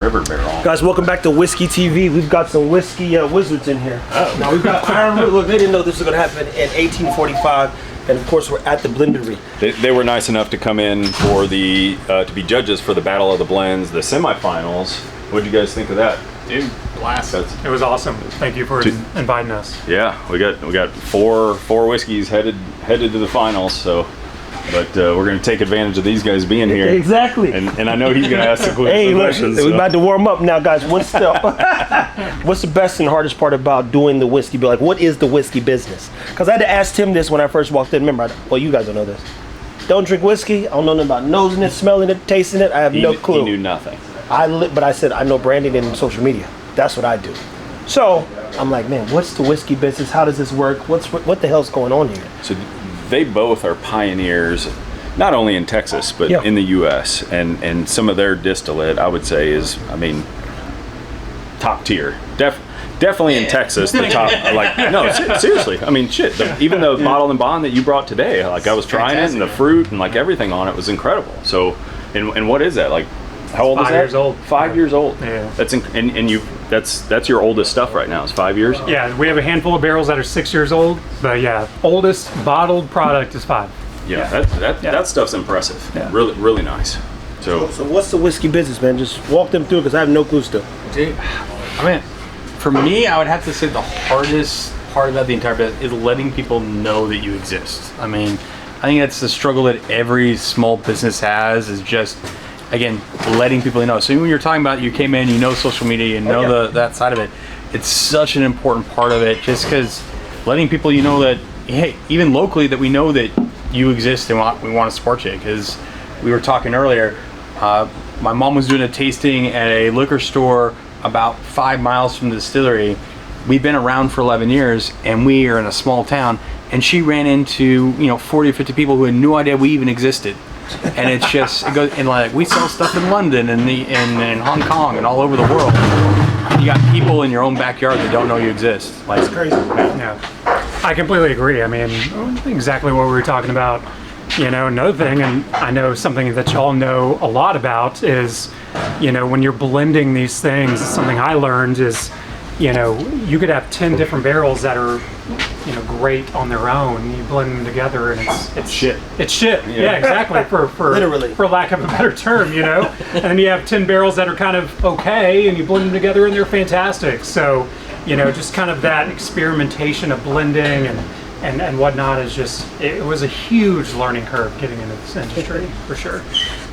River barrel. Guys, welcome back to Whiskey TV. We've got some whiskey wizards in here. Oh. Now we've got Iron. Look, they didn't know this was going to happen in 1845, and of course we're at the Blendery. They were nice enough to come in for the to be judges for the Battle of the Blends, the semifinals. What did you guys think of that? Dude, blast! It was awesome. Thank you for inviting us. Yeah, we got four whiskeys headed to the finals. So. But we're going to take advantage of these guys being here. Exactly. And I know he's going to ask the questions. We're about to warm up now, guys. What's the best and hardest part about doing the whiskey? Like, what is the whiskey business? Because I had to ask Tim this when I first walked in. Remember, well, you guys don't know this. Don't drink whiskey. I don't know nothing about nosing it, smelling it, tasting it. I have no clue. He knew nothing. But I said, I know branding and social media. That's what I do. So I'm like, man, what's the whiskey business? How does this work? What the hell's going on here? So they both are pioneers, not only in Texas, but in the U.S. And some of their distillate, I would say, is, I mean, top tier. Definitely in Texas, the top. Seriously. I mean, shit. Even the bottle and bond that you brought today, like I was trying it, and the fruit and like everything on it was incredible. So, and what is that? Like, how old is that? 5 years old. 5 years old. Yeah. That's your oldest stuff right now. It's 5 years. Yeah, we have a handful of barrels that are 6 years old, but yeah, oldest bottled product is 5. Yeah, that stuff's impressive. Yeah. Really nice. So what's the whiskey business, man? Just walk them through because I have no clue still. Dude, I mean, for me, I would have to say the hardest part about the entire business is letting people know that you exist. I mean, I think that's the struggle that every small business has, is just, again, letting people know. So when you're talking about, you came in, you know social media, you know that side of it, it's such an important part of it, just because letting people, you know, that, hey, even locally, that we know that you exist and we want to support you. Because we were talking earlier, my mom was doing a tasting at a liquor store about 5 miles from the distillery. We've been around for 11 years, and we are in a small town, and she ran into 40 or 50 people who had no idea we even existed. And it's just, it goes, and like, we sell stuff in London and in Hong Kong and all over the world. You got people in your own backyard that don't know you exist. Like, it's crazy. Yeah, I completely agree. I mean, exactly what we were talking about. Another thing, and I know something that y'all know a lot about, is, when you're blending these things, something I learned is, you could have 10 different barrels that are, great on their own. You blend them together, and it's shit. It's shit. Yeah, exactly. For literally, for lack of a better term, And then you have 10 barrels that are kind of okay, and you blend them together, and they're fantastic. So, just kind of that experimentation of blending and whatnot is just, it was a huge learning curve getting into this industry, for sure.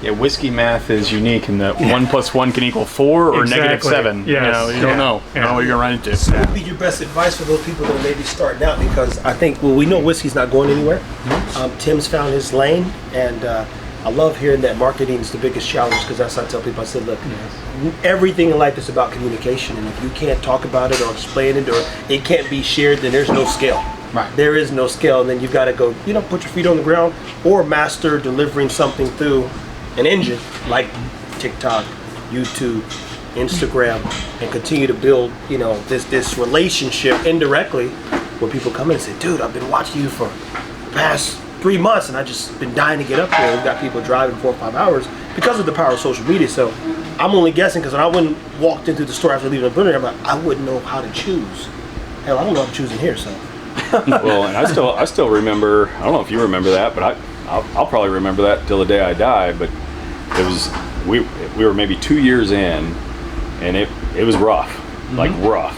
Yeah, whiskey math is unique in that 1 + 1 can equal 4 or -7. Yes. You don't know. You don't know what you're gonna run into. So what would be your best advice for those people that may be starting out? Because I think, we know whiskey's not going anywhere. Tim's found his lane, and I love hearing that marketing is the biggest challenge, because that's what I tell people. I said, look, everything in life is about communication, and if you can't talk about it or explain it, or it can't be shared, then there's no scale. Right. There is no scale, and then you've got to go, put your feet on the ground, or master delivering something through an engine like TikTok, YouTube, Instagram, and continue to build, this relationship indirectly, where people come in and say, dude, I've been watching you for the past 3 months, and I just been dying to get up there. We've got people driving 4 or 5 hours because of the power of social media. So I'm only guessing, because when I went walked into the store after leaving the Blendery, I'm like, I wouldn't know how to choose. Hell, I don't know how to choose in here, so. Well, and I still remember, I don't know if you remember that, but I'll probably remember that till the day I die. But it was, we were maybe 2 years in, and it was rough, like rough.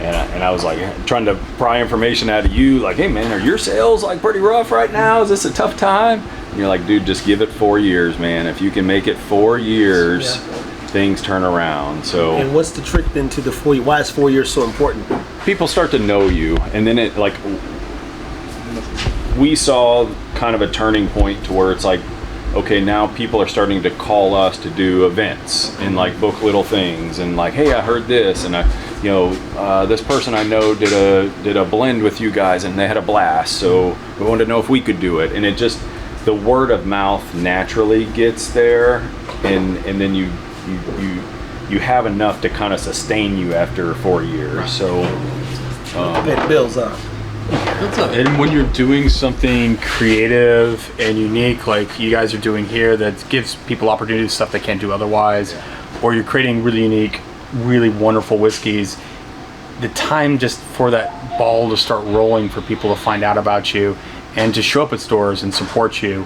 And I was like trying to pry information out of you, like, hey man, are your sales like pretty rough right now? Is this a tough time? And you're like, dude, just give it 4 years, man. If you can make it 4 years, things turn around. So. And what's the trick then to the 4 years? Why is 4 years so important? People start to know you, and then it, like, we saw kind of a turning point to where it's like, okay, now people are starting to call us to do events and like book little things, and like, hey, I heard this, and this person I know did a blend with you guys, and they had a blast, so we wanted to know if we could do it. And it just, the word of mouth naturally gets there, and then you have enough to kind of sustain you after 4 years. So it builds up. And when you're doing something creative and unique, like you guys are doing here, that gives people opportunities, stuff they can't do otherwise, or you're creating really unique, really wonderful whiskeys, the time just for that ball to start rolling for people to find out about you and to show up at stores and support you,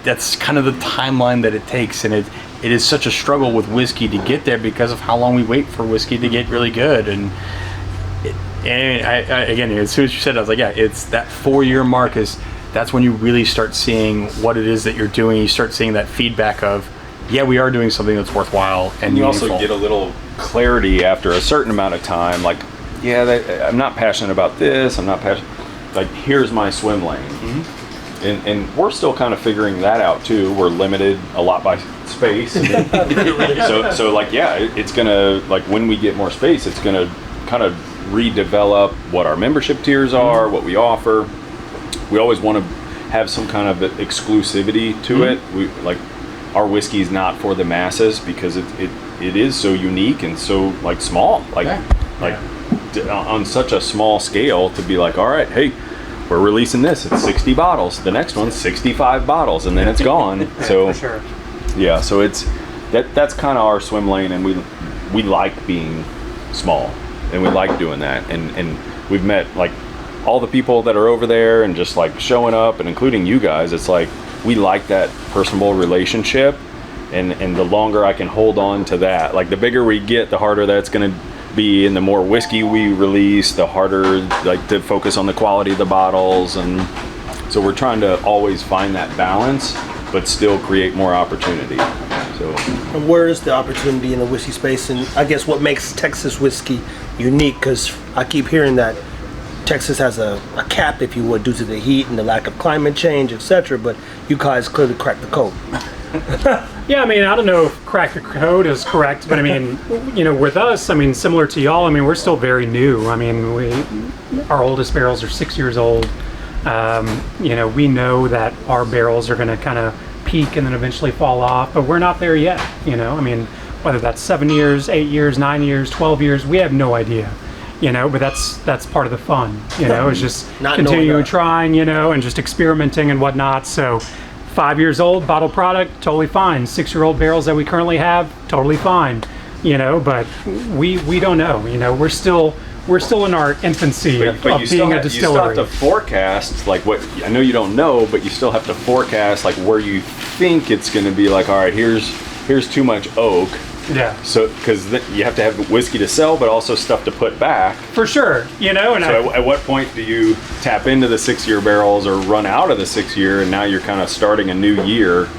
that's kind of the timeline that it takes, and it is such a struggle with whiskey to get there because of how long we wait for whiskey to get really good. And again, as soon as you said it, I was like, yeah, it's that 4-year mark that's when you really start seeing what it is that you're doing. You start seeing that feedback of, yeah, we are doing something that's worthwhile and you meaningful. also get a little clarity after a certain amount of time, like, yeah, I'm not passionate about this, I'm not passionate, like, here's my swim lane. And we're still kind of figuring that out too. We're limited a lot by space. so like, yeah, it's gonna, like, when we get more space, it's gonna kind of redevelop what our membership tiers are, what we offer. We always want to have some kind of exclusivity to it. We like, our whiskey's not for the masses because it is so unique and so, like, small, like on such a small scale, to be like, all right, hey, we're releasing this, it's 60 bottles, the next one's 65 bottles, and then it's gone. So For sure. yeah, so it's that's kind of our swim lane, and we like being small, and we like doing that, and we've met, like, all the people that are over there and just, like, showing up, and including you guys. It's like, we like that personal relationship, and the longer I can hold on to that, like, the bigger we get, the harder that's going to be, and the more whiskey we release, the harder, like, to focus on the quality of the bottles. And so we're trying to always find that balance, but still create more opportunity. So, And where is the opportunity in the whiskey space? And I guess what makes Texas whiskey unique? Because I keep hearing that Texas has a cap, if you would, due to the heat and the lack of climate change, etc. But you guys clearly cracked the code. Yeah, I mean, I don't know if crack the code is correct, but I mean, you know, with us, I mean, similar to y'all, I mean, we're still very new. I mean, our oldest barrels are 6 years old. You know, we know that our barrels are going to kind of peak and then eventually fall off, but we're not there yet. You know, I mean, whether that's 7 years, 8 years, 9 years, 12 years, we have no idea. You know, but that's part of the fun. You know, is just continuing trying, you know, and just experimenting and whatnot. So 5 years old, bottled product, totally fine. 6-year-old barrels that we currently have, totally fine. You know, but we don't know. You know, we're still in our infancy of being a distillery. You still have to forecast, like, what, I know you don't know, but you still have to forecast, like, where you think it's going to be. Like, all right, here's too much oak. Yeah. So, because you have to have whiskey to sell, but also stuff to put back. For sure, you know. And so, at what point do you tap into the 6-year barrels or run out of the 6-year, and now you're kind of starting a new year?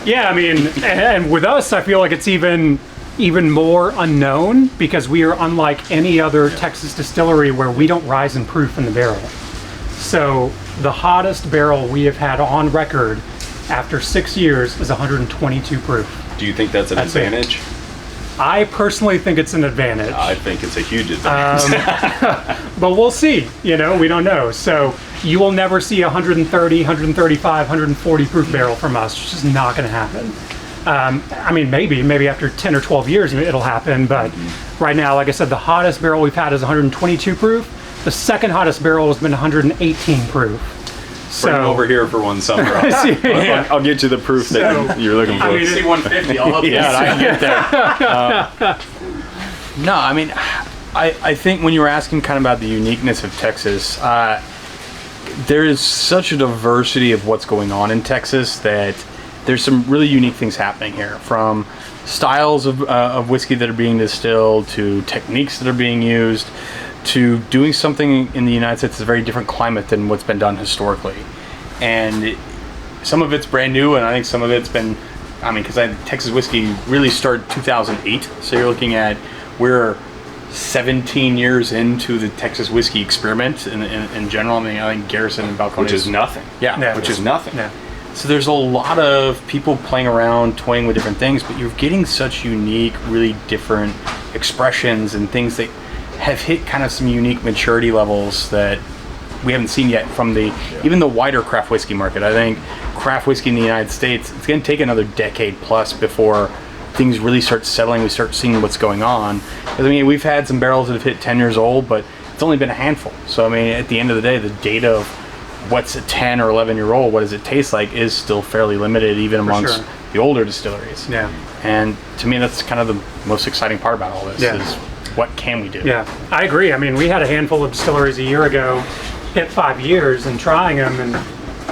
Yeah, I mean, and with us, I feel like it's even more unknown because we are unlike any other Texas distillery where we don't rise in proof in the barrel. So the hottest barrel we have had on record after 6 years is 122 proof. Do you think that's an advantage? I personally think it's an advantage. I think it's a huge advantage. But we'll see. You know, we don't know. So you will never see 130, 135, 140 proof barrel from us. It's just not going to happen. I mean, maybe after 10 or 12 years it'll happen. But right now, like I said, the hottest barrel we've had is 122 proof. The second hottest barrel has been 118 proof. Bring them over here for one summer. I'll get you the proof that you're looking for. I mean, see 150. I'll help you out. I can get there. No, I mean, I think when you were asking kind of about the uniqueness of Texas, there is such a diversity of what's going on in Texas that there's some really unique things happening here, from styles of whiskey that are being distilled to techniques that are being used, to doing something in the United States that's a very different climate than what's been done historically. And some of it's brand new, and I think some of it's been, I mean, because Texas whiskey really started 2008, so you're looking at, we're 17 years into the Texas whiskey experiment in general. I mean, I think Garrison and Balcones, which is nothing. Yeah, which is nothing. Yeah. So there's a lot of people playing around, toying with different things, but you're getting such unique, really different expressions and things that have hit kind of some unique maturity levels that we haven't seen yet from even the wider craft whiskey market. I think craft whiskey in the United States, it's going to take another decade plus before things really start settling. We start seeing what's going on. Because, I mean, we've had some barrels that have hit 10 years old, but it's only been a handful. So, I mean, at the end of the day, the data of what's a 10 or 11 year old, what does it taste like, is still fairly limited, even amongst the older distilleries. Yeah. And to me, that's kind of the most exciting part about all this Yeah. is what can we do? Yeah, I agree. I mean, we had a handful of distilleries a year ago, hit 5 years and trying them, and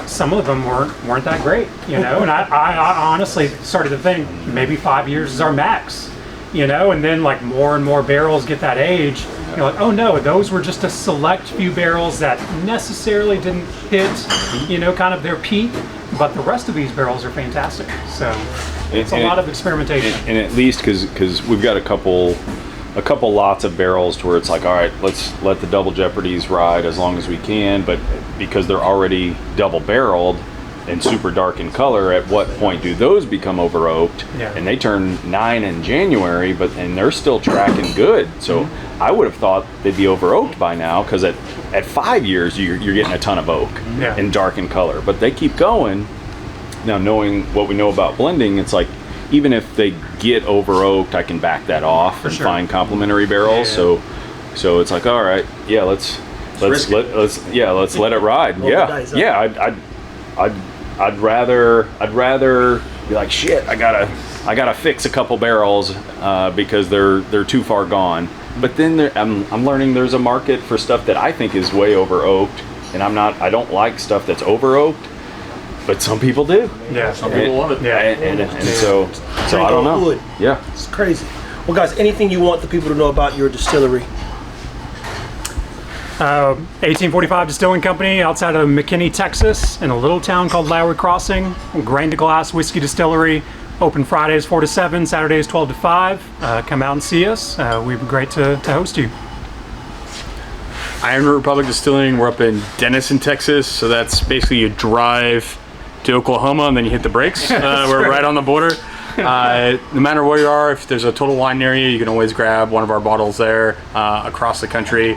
some of them weren't that great, you know. And I honestly started to think maybe 5 years is our max, you know. And then like more and more barrels get that age, you're like, oh no, those were just a select few barrels that necessarily didn't hit, you know, kind of their peak, but the rest of these barrels are fantastic. So it's a lot of experimentation. And at least because we've got a couple lots of barrels to where it's like, all right, let's let the double jeopardies ride as long as we can, but because they're already double barreled and super dark in color, at what point do those become over oaked? Yeah. And they turn 9 in January, and they're still tracking good. So I would have thought they'd be over oaked by now, because at 5 years you're getting a ton of oak and dark in color, but they keep going. Now, knowing what we know about blending, it's like, even if they get over oaked, I can back that off and find complementary barrels. So it's like, all right, yeah, let's let it ride. I'd rather be like, shit, I gotta fix a couple barrels because they're too far gone. But then I'm learning there's a market for stuff that I think is way over oaked, and I don't like stuff that's over oaked. But some people do. Yeah, Some people love it. Yeah, and so I don't know. Wood. Yeah, It's crazy. Well, guys, anything you want the people to know about your distillery? 1845 Distilling Company outside of McKinney, Texas, in a little town called Lowry Crossing. Grain to glass whiskey distillery. Open Fridays 4 to 7, Saturdays 12 to 5. Come out and see us. We'd be great to host you. Iron Root Republic Distilling, we're up in Denison, Texas. So that's basically you drive to Oklahoma and then you hit the brakes. We're right on the border. No matter where you are, if there's a Total Wine near you, you can always grab one of our bottles there across the country.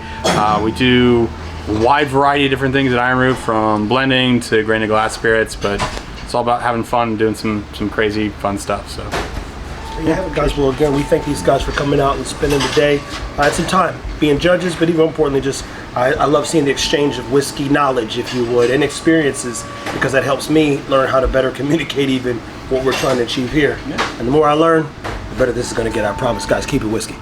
We do a wide variety of different things at Iron Root, from blending to grain to glass spirits, but it's all about having fun and doing some crazy fun stuff. So. There you have it, guys. Well, again, we thank these guys for coming out and spending the day. I had some time being judges, but even more importantly, just I love seeing the exchange of whiskey knowledge, if you would, and experiences, because that helps me learn how to better communicate even what we're trying to achieve here. And the more I learn, the better this is going to get. I promise, guys. Keep it whiskey.